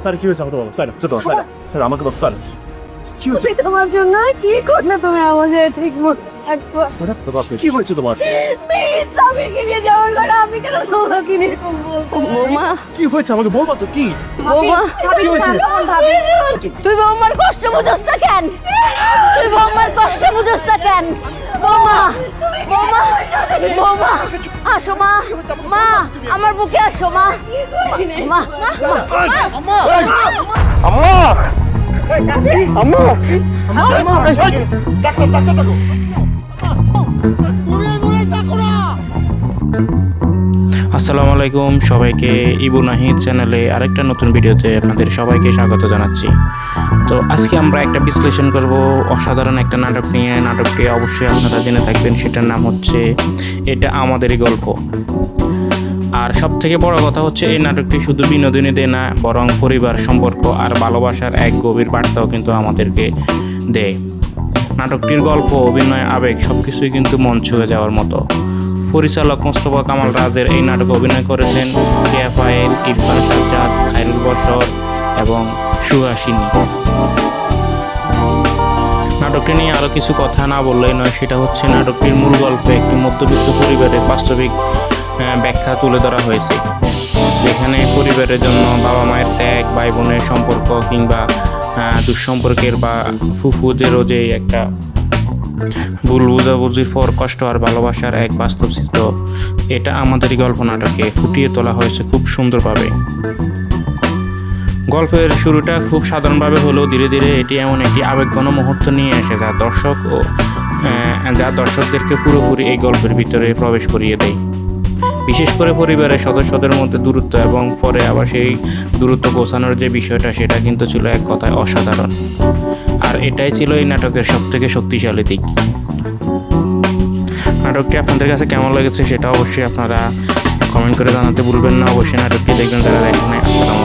Sir কি হয়েছে আমাকে বলো স্যার স্যার স্যার আমাকে বলো স্যার কি হয়েছে তুমি তোমার জন্য কি করলে তুমি আমাকে ঠিক মতো একবার কি হয়েছে তোমার প্লিজ আমি কিনে যাওয়ার কথা আমি কেন তোমাকে নিয়ে বলবো বৌমা কি হয়েছে আমাকে বলবা তো কি বৌমা কি হয়েছে তুই বৌমার কষ্ট বুঝোস না কেন তুই বৌমার কষ্ট বুঝোস না কেন বৌমা বৌমা বৌমা আসো মা মা আমার বুকে আসো মা মা আসসালামু আলাইকুম সবাইকে ইবু নাহিদ চ্যানেলে আরেকটা নতুন ভিডিওতে আপনাদের সবাইকে স্বাগত জানাচ্ছি। তো আজকে আমরা একটা বিশ্লেষণ করব অসাধারণ একটা নাটক নিয়ে। নাটকটি অবশ্যই আপনারা জেনে থাকবেন, সেটার নাম হচ্ছে এটা আমাদেরই গল্প। আর সব থেকে বড় কথা হচ্ছে এই নাটকটি শুধু বিনোদনী দেয় না, বরং পরিবার, সম্পর্ক আর ভালোবাসার এক গভীর বার্তাও কিন্তু আমাদেরকে দেয়। নাটকটির গল্প, অভিনয়, আবেগ সবকিছুই কিন্তু মন ছুঁয়ে যাওয়ার মতো। পরিচালক মোস্তফা কামাল রাজের এই নাটকে অভিনয় করেছেন কেয়া পায়েল, ইরফান সাজ্জাদ, খায়রুল বশর এবং সুহাসিনী। নাটকটি নিয়ে আরও কিছু কথা না বললেই নয়, সেটা হচ্ছে নাটকটির মূল গল্পে একটি মধ্যবিত্ত পরিবারের বাস্তবিক ব্যাখ্যা তুলে ধরা হয়েছে, যেখানে পরিবারের জন্য বাবা মায়ের ত্যাগ, ভাই বোনের সম্পর্ক কিংবা দুঃসম্পর্কের বা ফুফুদেরও যে একটা ভুল বোঝাবুঝির পর কষ্ট আর ভালোবাসার এক বাস্তব চিত্র, এটা আমাদেরই গল্প নাটকে ফুটিয়ে তোলা হয়েছে খুব সুন্দরভাবে। গল্পের শুরুটা খুব সাধারণভাবে হলেও ধীরে ধীরে এটি এমন একটি আবেগঘন মুহূর্ত নিয়ে আসে যা দর্শকদেরকে পুরোপুরি এই গল্পের ভিতরে প্রবেশ করিয়ে দেয়। বিশেষ করে পরিবারের সদস্যদের মধ্যে দূরত্ব এবং পরে আবার সেই দূরত্ব পৌঁছানোর যে বিষয়টা, সেটা কিন্তু ছিল এক কথায় অসাধারণ। আর এটাই ছিল এই নাটকের সবথেকে শক্তিশালী দিক। নাটকটি আপনাদের কাছে কেমন লেগেছে সেটা অবশ্যই আপনারা কমেন্ট করে জানাতে ভুলবেন না। অবশ্যই নাটকটি দেখবেন যারা দেখেন নাই। আসসালামু